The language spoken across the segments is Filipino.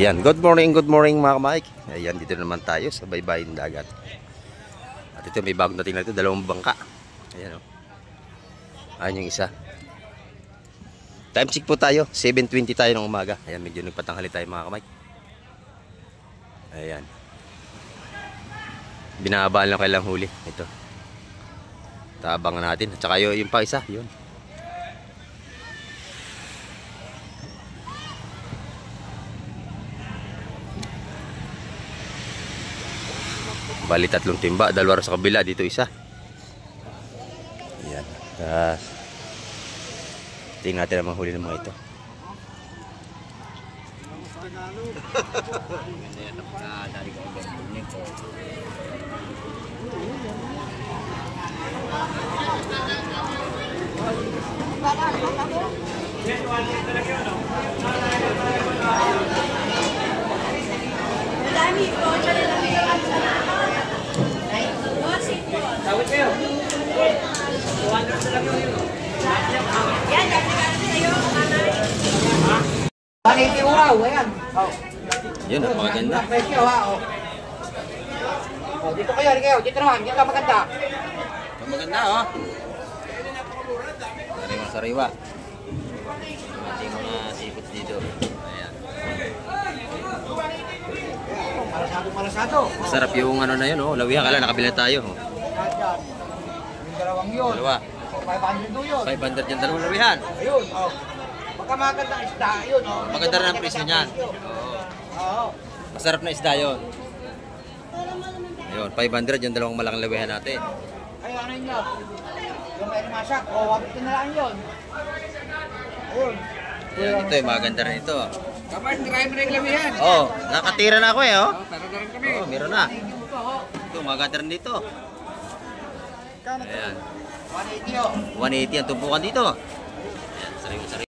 Ayan, good morning mga Mike. Ayan, dito naman tayo sa baybayin dagat. At ito may bagong dating na ito, dalawang bangka. Ayan o. Ayan yung isa. Time check po tayo, 7:20 tayo ng umaga. Ayan, medyo nagpatanghali tayo mga Mike. Ayan. Binahabaan lang kailang huli. Ito. Taabangan natin. At saka yung pa isa, yun. Bali 3 timba, 2 sa kabila, dito isa. Ayan. Tingnan natin ang manghuli ng mga ito. Tawid kayo. 200 na lang yun. Yan, dati ka sa'yo, nanay. Ha? 180 uraw, ayan. Yun, napakaganda. Dito kayo, dito naman, dito maganda. Maganda, oh. Sariwa-sariwa. Ating mga sipot dito. Ayan. Malasado. Masarap yung ano na yun, oh. Lawihan ka lang, nakabila tayo. Oh. Yung dalawang yun. Dalawa. 500 doon yun. 500 yung dalawang lawihan. Ayun, oh. Baka maganda ang isda, yun, oh. Maganda rin ang presyo niyan. Oo. Masarap na isda yun. Ayun, 500 yung dalawang malaking lawihan natin. Ay, ano yun yun? Yung may masak, o, 150 na lang yun. Ayun. Ayan, ito yung maganda rin ito. Kapag driver ng lawihan. Oh, nakatira na ako eh, oh. Pero na rin kami. Oh, meron na. Ito, maganda rin dito. Ayan. 180 oh. 180 ang tumpukan dito. Ayan, sariwa-sariwa.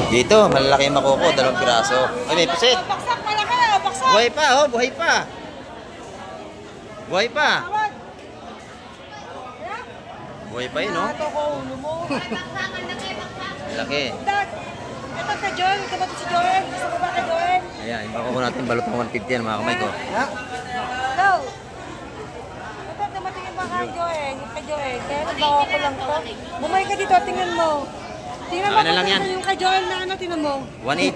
Dito, malalaki yung makoko, 2 piraso. Ay, may pusit. Baksak, malaki, baksak. Buhay pa, oh, buhay pa. Buhay pa. Buhay pa yun, oh. Ito ko, ulo mo. Laki. Ito ka, John. Ito ba ito si John? Gusto mo ba ka, John? Ayan, yung makoko natin, balot ng 150 yan, mga kamay ko. Ha? Hello. Ito, dumatingin ba ka, Joel? Yung kay Joel. Kaya nagbawa ko lang to. Bumay ka dito, tingnan mo. Tingnan mo Ano lang yan? yung kay Joel na ano, tingnan mo. 1.8.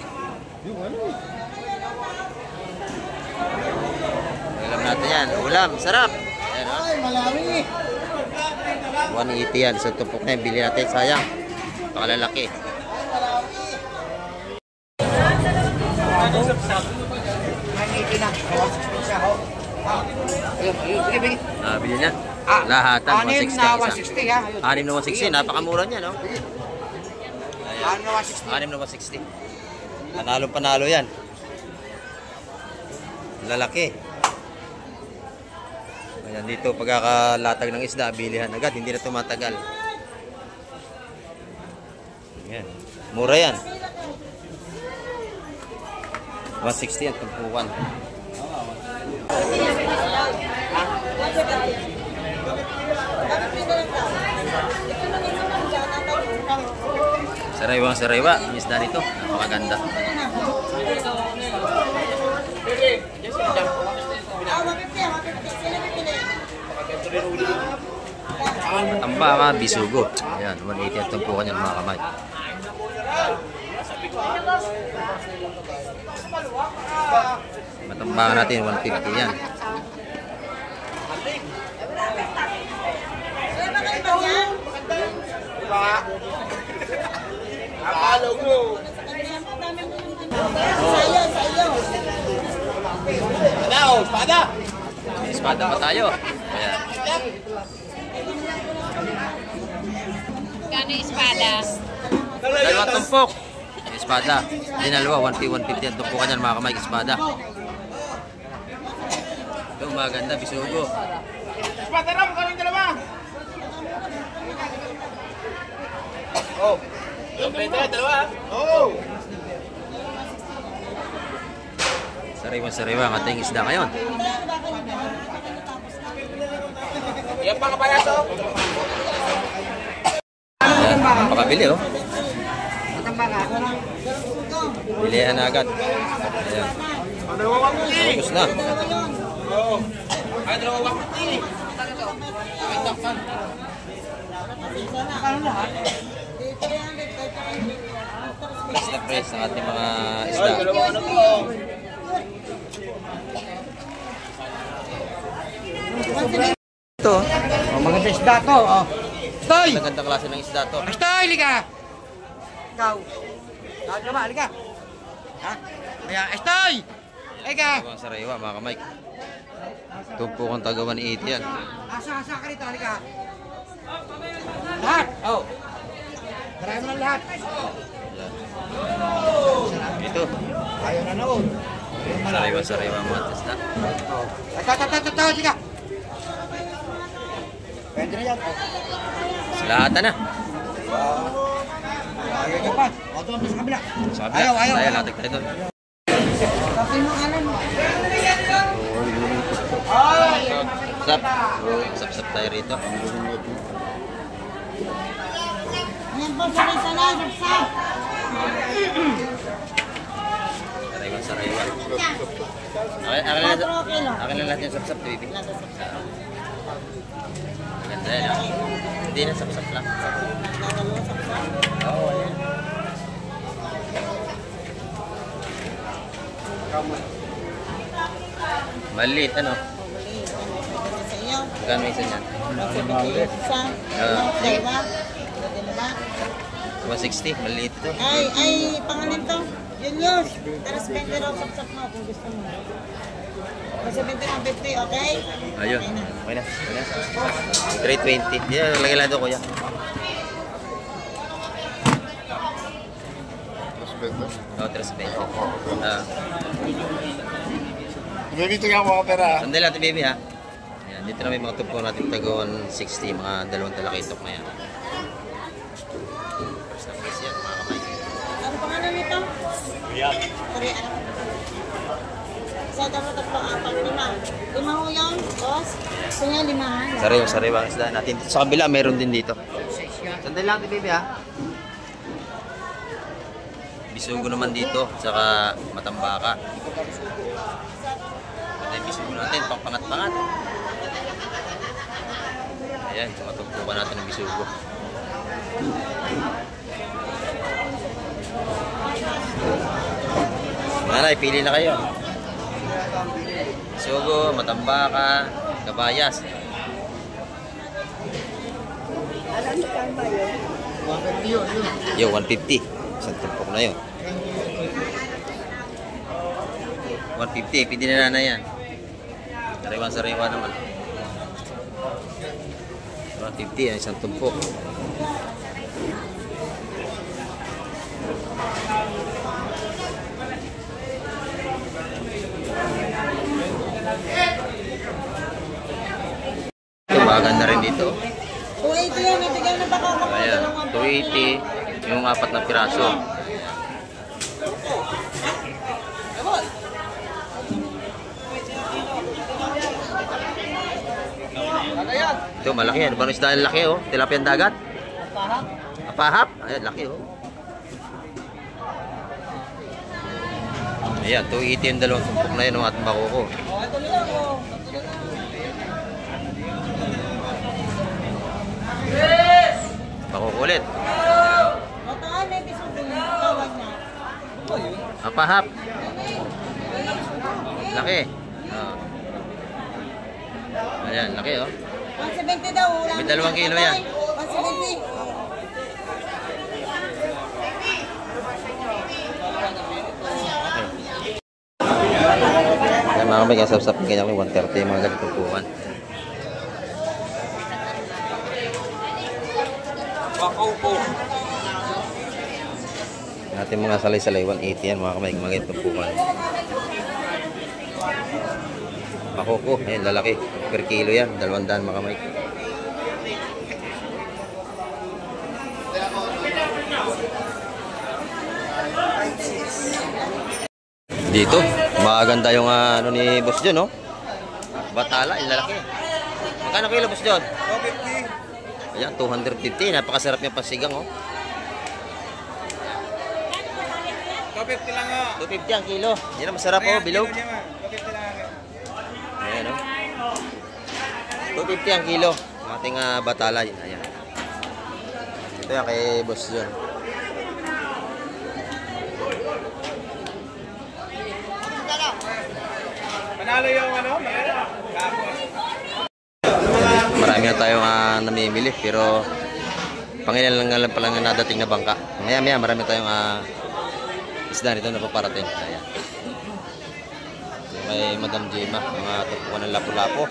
Alam natin yan. Ulam, sarap. Ayan, oh. Ay, malami. 180 yan. Isang tumpok na yan. Bili natin. Sayang. Pakalalaki. Bili na. Lahatan, 160. 160 ha. 6 na 160. Napakamura niya, no? 160. 6 na 160. Panalo yan. Lalaki. Ayan, dito pagkakalatag ng isda, bilihan agad, hindi na tumatagal. Ayan. Mura yan. 160 ang tumpukan. Sariwa, yung isda nito, napakaganda. Matamba ka, bisugo. Ayan, 180 ang tumpukan yan mga kamay. Matambakan natin, 150 yan. Espada! Espada pa tayo. Ayan. Kano espada? 2 tumpok. Espada. Dinalawa, 150 ang tumpukan yan mga kamay, espada. Ito maganda, bisugo. Espada ram, kaming dalawa! Oh! Dalawa! Oh! Sariwa-sariwa ang ating isda ngayon. Yan pa kapayaso. Ayan, pakabili oh. Matamba ka. Bilihan na agad. Ayan. Tapos na. Last na press ng ating mga isda. Ito. Oh, maganda isda to. Oh. Stoy! Magandang klase ng isda to. Stoy, liga! Ikaw. Ikaw ba, liga? Ha? Kaya, Stoy! Liga! Ang sariwa mga kamay. Tumpukan tagawan ni 80 yan. Asa ka rito, liga? Lahat! Oh. Marami na lahat. Ito. Ayaw na noon. Sariwa mga isda. Ito, liga! Pwede na yan. Silahatan na. Ayaw ka pa. O, doon sa kabila. Sa kabila. Ayaw. Natik tayo doon. Kapin mo alam mo. Sap tayo rito. Ayan po, sanay-sanay, sapsap. Sariwa. Akin na lahat yung sap-sap, baby. Maganda yan, ha? Hindi na sap-sap lang. Oo, ayan. Maliit, ano? Sa iyo. Magkano isa niyan? Isa. Dalawa. Dalawa. 160, maliit ito. Ay, pangalan to. Julius. Tapos 20 raw sapsap mo kung gusto mo. Kasi 20 ng 50, okay? Ayun. Okay na. 320. Yan, lagay lang doon, kuya. Oo, 320. Baby, ito nga mga pera. Sandali natin, baby, ha? Yan, dito na may mga tupo natin tago 160, mga dalawang talakitok na yan. First na place yan, mga kamay. Ano pangalan nito? Korea. Korea. Isa, dapat tatlo, apat, lima. Lima ho yun, boss? Gusto niya limahan. Sariwa ang isda natin. Sa kabila, meron din dito. Sandali lang natin, baby, ha? Bisugo naman dito, saka matambaka. Ito yung bisugo natin, pangpangat-pangat. Ayan, matugtukan natin ng bisugo. Nanay, pili na kayo. Bisugo, matambaka, kabayas. Yo, 150. Isang tumpok na yun. 150, pwede na na yan. Sariwa naman. 150, ang isang tumpok. Ito, maganda rin dito. 280 yan, nabigyan na baka ako. Ayan, 280, yung 4 na piraso. Ito, malaki yan. Ano isda yung laki, oh? Tilapia dagat? Pahap. Apahap? Ayan, laki, oh. Ayan, 280 yung dalawang tumpok na yun, at makuko. Oh, ito nila ko. Makuko ulit. Mataan, may bisugo niya. Tawag niya. Apahap. Laki. Oh. Ayan, laki, oh. 170 daw. May 2 kilo yan. 170. Kaya mga kamay, kasap-sap ng ganyan ko 130 yung mga ganitong puwan. Natin mga salay-salay 180 yan mga kamay, mga ganitong puwan. Makuko, ayun lalaki. Per kilo yan, 200 mga kamay. Dito, maganda yung ano ni Boss John, no? Batala, yung lalaki. Magkano kilo, Boss John? 250. Ayan, 250. Napakasarap yung pasigang, oh. 250 lang o. 250 ang kilo. Yan ang masarap oh, bilog. 250 lang. Ayan oh. 250 ang kilo. Ang ating batalay. Ayan. Ito yan kay Boss John. Panalo yung ano? Marami na tayong namimili pero pangilan lang palang nadating na bangka. Maya marami tayong isda nito na paparating. Ayan. May Madam Gemma, mga tupukan ng lapu-lapo.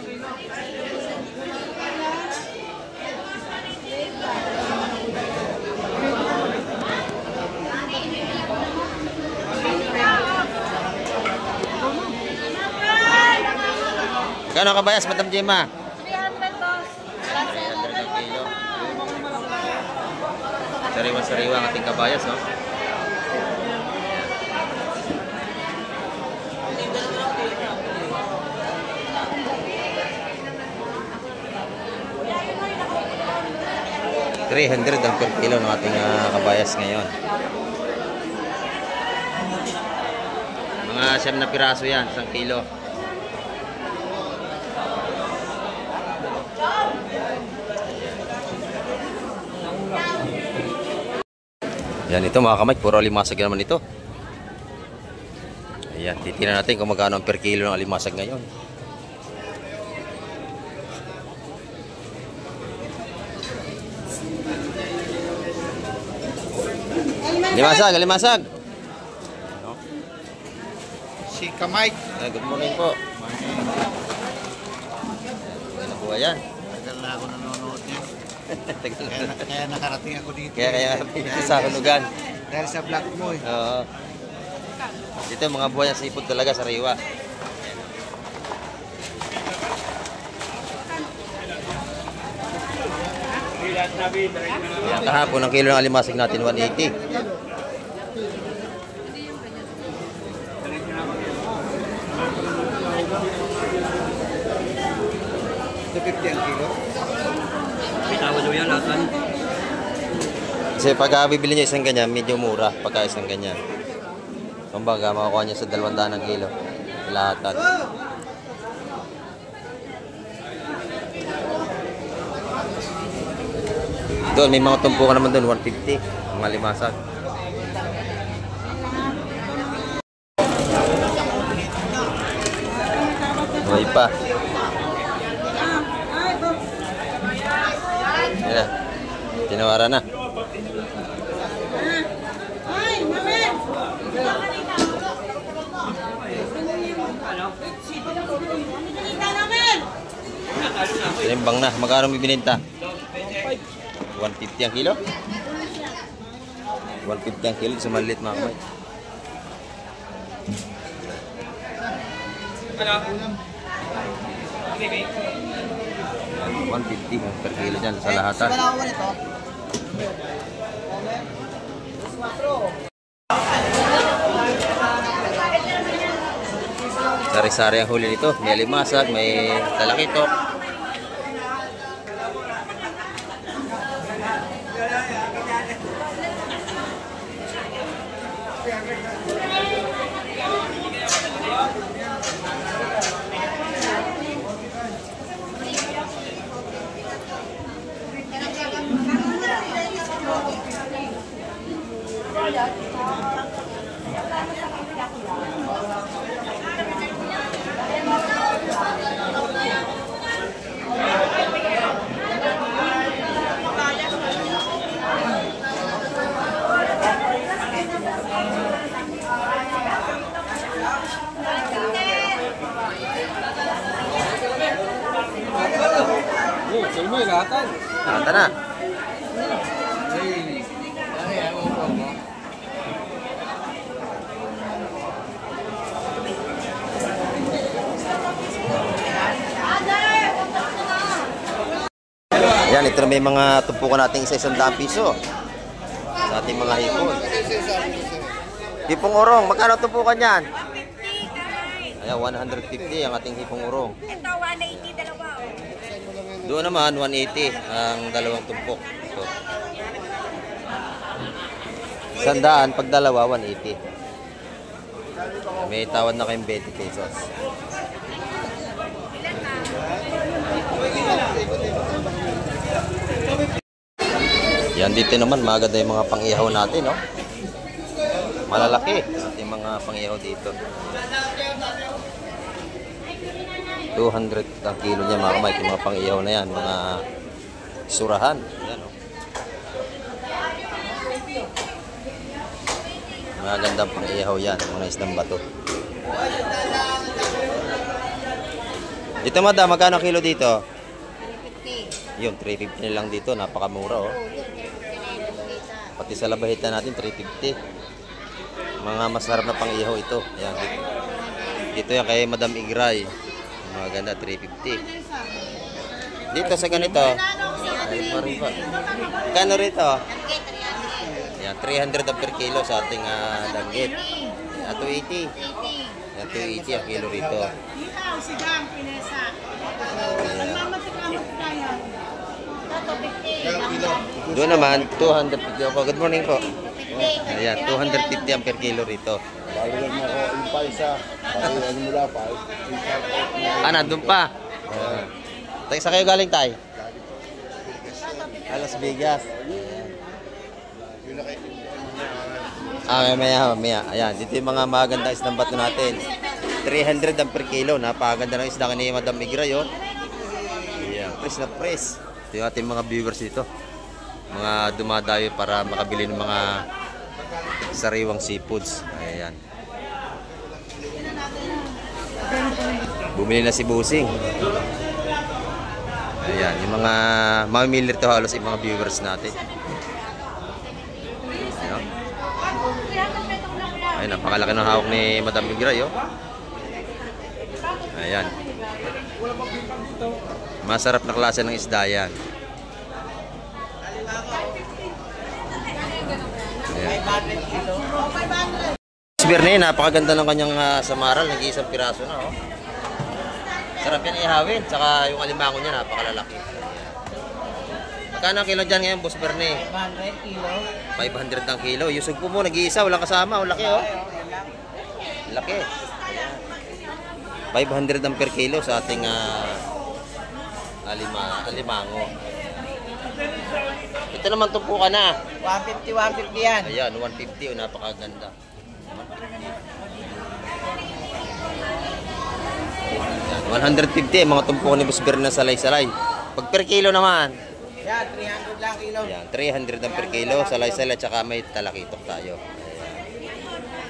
Kano kabayas, Madam Gemma? 300 boss. 300 ang kilo. Sariwa-sariwa ang ating kabayas, no? $300 ang per kilo ng ating kabayas ngayon. Mga 7 na piraso yan, 1 kilo. Yan ito mga kamay, puro alimasag naman ito. Ayan, titignan natin kung magkano ang per kilo ng alimasag ngayon. Alimasag. Si Kamay. Good morning po. Ano po yan? Tagal na ako nanonood niya. Kaya nakarating ako dito. Kaya sa hulugan. Dahil sa vlog mo eh. Oo. Dito mga buhay ng sipot talaga, sariwa. Ayan, kahapon ang kilo ng alimasag natin 180. $250 ang kilo. Kasi pag bibili niya isang ganyan, medyo mura pagka isang ganyan. Kumbaga, makakuha niya sa 200 ang kilo. Lahatan. Doon, may mga tumpukan naman doon, 150. Mga limasag. May pa. Yan. Tinawaran na. Ay, mami! Tinimbang na. Magkano may bininta? 150 ang kilo? 150 ang kilo sa maliit mga kamay. $150 per kilo dyan sa lahatan. Sari-sari ang huli nito. May alimasag, may talakitok. Ata na. Yan, ito na may mga tumpukan natin $100 sa ating mga hipon. Hipong urong, magkano tumpukan yan? 150, Ayan, 150 ang ating hipong urong. ito 180, dalawa. Doon naman, 180 ang dalawang tumpok. Ito. 100, pag dalawa, 180. May tawad na kayong 20 pesos. Yan dito naman, maganda yung mga pang-ihaw natin, no? Malalaki yung mga pang-ihaw dito. 200 ang kilo niya, mga kamay. Yung mga pang-ihaw na yan, mga surahan. Yan, no? Magandang pang-ihaw yan, mga isdang bato. Dito madam, magkano kilo dito? 350. Yung 350 na lang dito, napakamura oh. Pati sa labahita natin 350. Mga masarap na pang-ihaw ito. Ayan, dito yan kay Madam Igray. Mga ganda 350. Dito sa ganito. Ay, mariba. Kano rito? Ayan, 300 per kilo sa ating danggit. 280. Ayan, 280 ang kilo rito. Doon naman, 250 ako. Good morning po. Ayan, 250 ang per kilo rito. Bago mo ako yung pa isa. Bago mula pa. Nandun pa. Tayo sa kayo galing tayo? Las Vegas. Maya. Ayan, dito yung mga maganda isdang bato natin. 300 ang per kilo. Napakaganda ng isda ni Madam Igray, oh. Ayan, press na press. Ito yung ating mga viewers dito. Mga dumadayo para makabili ng mga sariwang seafoods. Ayan. Bumili na si Busing. Ayan, yung mga mamimili rito halos yung mga viewers natin. Ayan. Ayan, napakalaki ng hawak ni Madam Igray, oh. Ayan. Masarap na klase ng isda yan. Berne, napakaganda ng kanyang samaral, nag-iisang piraso na, oh. Sarap yan ihawin, saka yung alimango niya napakalalaki. Magkano ang kilo dyan ngayon, Boss Berne? 500 kilo. 500 ang kilo. Yung sugpo mo, nag-iisa, walang kasama, oh, laki, oh. Laki. 500 ang per kilo sa ating alimango. Ito naman tumpukan na. 150 yan. Ayan, 150, oh, napakaganda. 150 mga tumpukan ni Boss Berne na salay-salay. Pag per kilo naman. Yan, 300 lang kilo. Ayan, 300 ang per kilo, salay-salay, tsaka may talakitok tayo.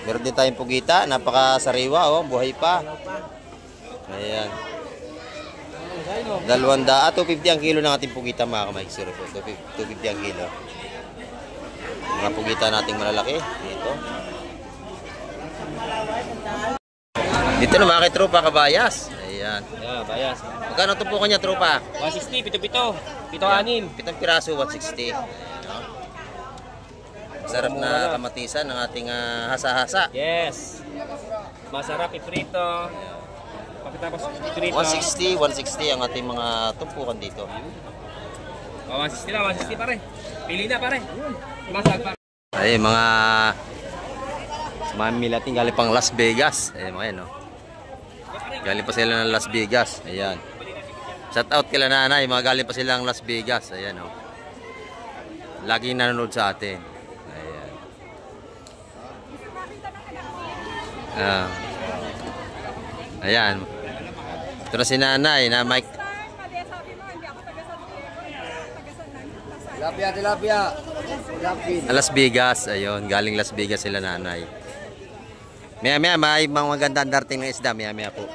Meron din tayong pugita, napakasariwa, oh, buhay pa. Ayan. 250 ang kilo ng ating pugita, mga kamay. Sorry po, 250 ang kilo. Mga pugita nating malalaki. Dito. Dito na mga tropa kabayas. Ayan. Yeah, bayas. Magkano tumpukan niya, tropa? 160, pito-pito. Pito-anim. 7 piraso, 160. Ayan, oh. Masarap na kamatisan ng ating hasa-hasa. Yes. Masarap iprito. Pagkatapos iprito. 160 ang ating mga tumpukan dito. 160 lang, 160 pare. Pili na pare. Masarap pare. Ay, mga mamilating galing pang Las Vegas. Ayan, mga yan, oh. Galing pa sila ng Las Vegas. Ayan. Shout out kila nanay, mga galing pa sila ng Las Vegas. Ayan, oh. Laging nanonood sa atin. Ayan. Ayan. Ito na si nanay na Mike. Tilapia. Las Vegas. Ayun, galing Las Vegas sila nanay. Maya may mga magandang darting na isda. Maya po.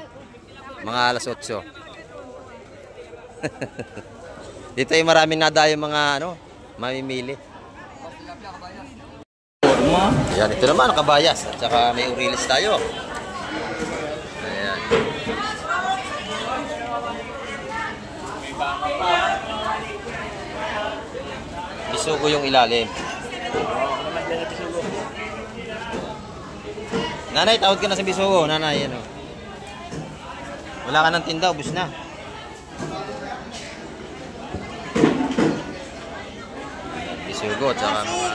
Mga alas 8. Dito ay maraming nadayo mga mamimili. Ayan, ito naman kabayas. At saka may urilis tayo. Ayan. Bisugo yung ilalim. Nanay, tawad ka na sa bisugo. Nanay, ano. Wala ka ng tinda, ubus na. Bisugo, at saka mga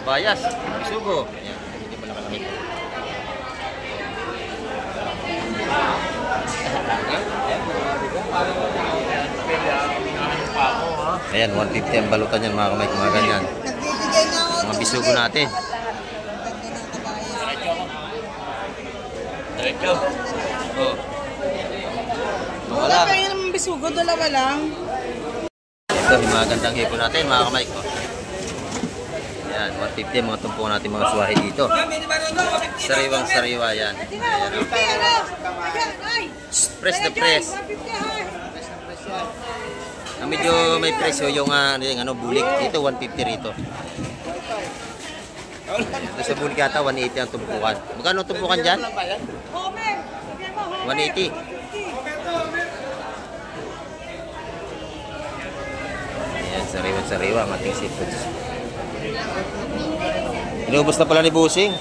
Bayas, bisugo. Ayan, hindi mo nakalaki. Ayan, 150 ang balutan yan mga kamay, mga ganyan. Nagbibigay na ako. Mga bisugo natin. Diretso. Oh. Wala pa yun naman bisugo, dalawa lang. Ito, yung mga gandang hipon natin mga kamay ko. Ayan, 150 mga tumpukan natin mga suwahe dito. Sariwang sariwa yan. Ayan, press na press. Medyo may presyo yung bulik. Ito 150 rito. Ito sa bulik yata 180 ang tumpukan. Magkano ang tumpukan dyan? 180. Ayan, sariwa-sariwa ang ating seafoods. Inubos na pala ni Busing.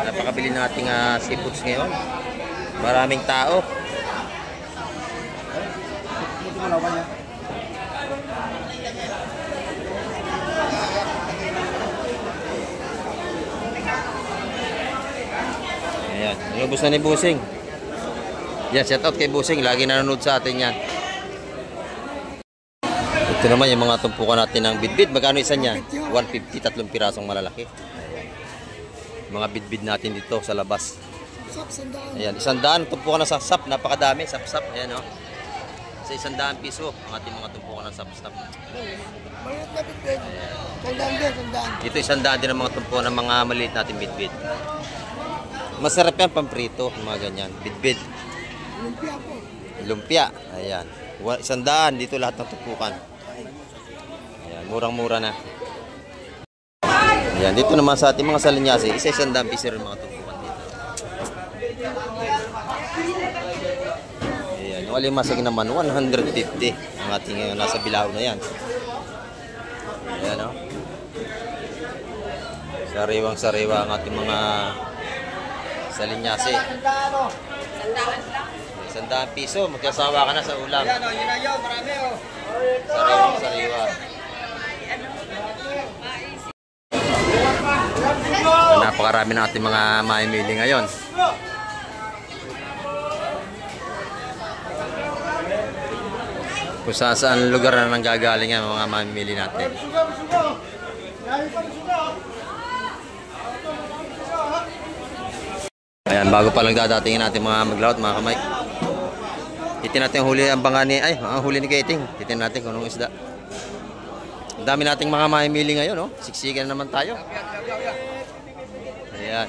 Napakabili nating seafoods ngayon. Maraming tao. Ayan, inubos na ni Busing. Yan, shout out kay Busing. Lagi nanonood sa atin yan. Ito naman yung mga tumpukan natin ng bidbid. Magkano isa niya? 150, 3 pirasong malalaki. Mga bidbid natin dito sa labas. Ayan, 100 tumpukan ng sapsap. Napakadami, sapsap. Ayan o. Sa 100 piso ang ating mga tumpukan ng sapsap. Ito 100 din ang mga tumpukan ng mga maliit natin bidbid. Masarap yan pamprito, mga ganyan. Bidbid. Lumpia po. Lumpia. Ayan. 100 dito lahat ng tumpukan. Ayan, murang-mura na. Ayan, dito naman sa ating mga salinyasi, isa 100 piso rin mga tumpukan dito. Ayan, yung alimasag naman, 150 ang ating nasa Bilao na yan. Ayan, o. Sariwang-sariwa ang ating mga salinyasi. 100 piso, magkasawa ka na sa ulam. Sariwang-sariwa. Napakarami na ating mga mamimili ngayon. Kung saan lugar na nanggagaling yan mga mamimili natin. Ayan, bago pa lang dadatingin natin mga maglawat, mga kamay. Titin natin ang huli ang bangani, ang huli ni Keting. Titin natin kung anong isda. Ang dami nating mga mamimili ngayon, no? Siksikan naman tayo. Ayan.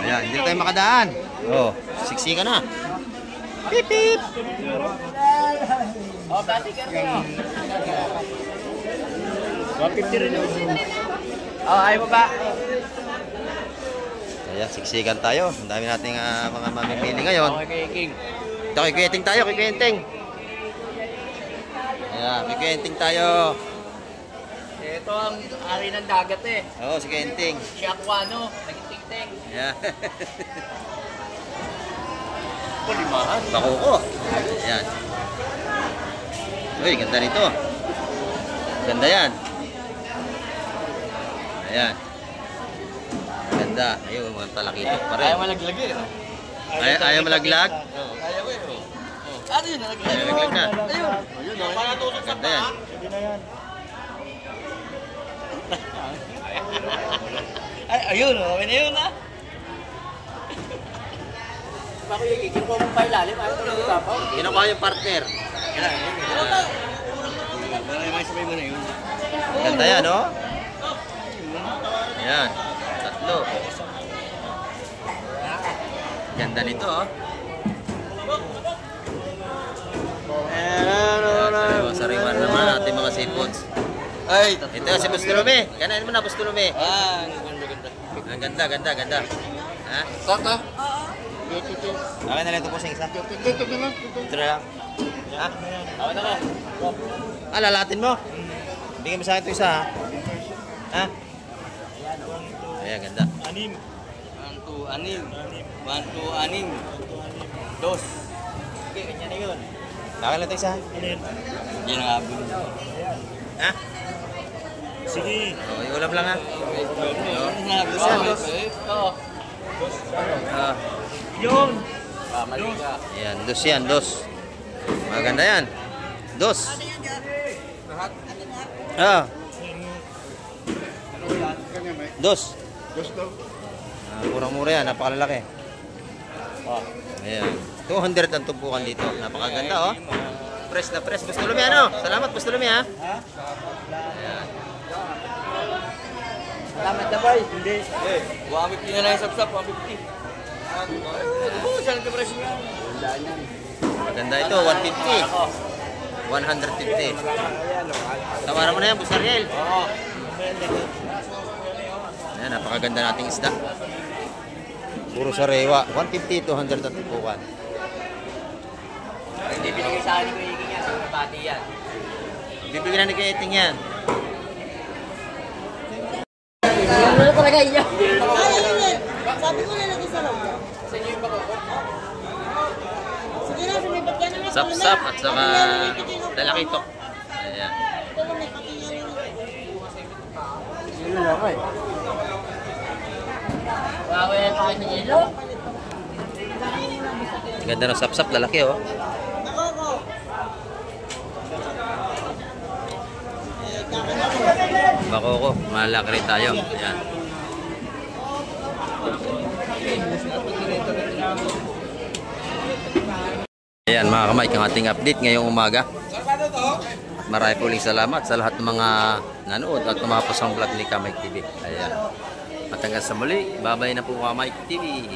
Ayan, hindi na tayo makadaan. Oh, siksikan na. Pip, pip. Oh, dati ka rin. 150 rin yun. Oh, ayaw mo ba? Ayan, siksikan tayo. Ang dami nating mga mamimili ngayon. Okay, King. Ito, kay Kuyenting tayo, kay Kuyenting. Ayan, kay Kuyenting tayo. Ito ang ari ng dagat eh. Oo, si Kuyenting. Si Aquano, naging-ting-ting. Ayan. Pulimahan. Bakuko. Ayan. Uy, ganda nito. Ganda yan. Ayan. Ganda. Ayun, mga talakitok pa rin. Ayaw malaglag eh. Ayaw malaglag? Ayaw eh. Ano yun? Nalaglag. Ayaw malaglag na. Ayun. Ayun. Ganda yan. Ay, ayun. Okay na yun ah. Bako yung kikinuha mo pa ilalim. Ayaw ito lang ibabaw. Kinukuha yung partner. Ganda yan, no? Ayan. Tatlo. Ganda nito, oh. Sariwan naman natin mga seafoods. Ay, Ito si Bustulume. Kanain mo na, Bustulume. ah, ganda. Ang ganda, ganda, ganda. Ha? Saka? Okay na lang ito po sa isa. Ito na lang. Ha? Okay na ko. Ah, lalatin mo? Bigyan mo sa akin ito isa, ha? Ha? Ayan, ganda. 1, 2, 6. 1, 2, 6. 2. Okay, kanya na yun. Okay lang ito isa. Hindi na nga bulo. Ha? Sige. Oh, yung ulam lang, ha? Oo. Ah, Yun. Mali ka. ayan, dos yan, dos. Maganda yan. Dos. Ah. Dos. Murang-mura yan, napakalalaki. Ayan. 200 ang tumpukan dito. Napakaganda, oh. Press na press. Bustulumi, ano? Salamat, Bustulumi, ha? Ayan. Salamat na boy. Hindi. 150 na lang yung sapsap. 150. Oo, saan ka presyo nga? Maganda ito, 150. 150. Tawaran mo na yan, Busariel. Oo. Ayan, napakaganda nating isda. Puro sarewa. 150, 200 ang tumpukan. Hindi binigay sa akin ko higing yan. Sa pati yan. Bibigyan na ni Kuya Iting yan. Ano talaga iya? Sabi ko na lagi sa loob. Sige na, sumipat ka naman. Sap-sap at saka dalakitok. Ayan. Wow, yan pa kayo sa yelo. Ganda ng sap-sap, lalaki, oh. Nakoko. Bakoko, malaki rin tayo. Ayan. Ayan mga kamay, ang ating update ngayong umaga. Marami po uling salamat sa lahat ng mga nanood at tumapos ang vlog ni Kamay TV. Ayan. At hanggang sa muli, babay na po Kamay TV.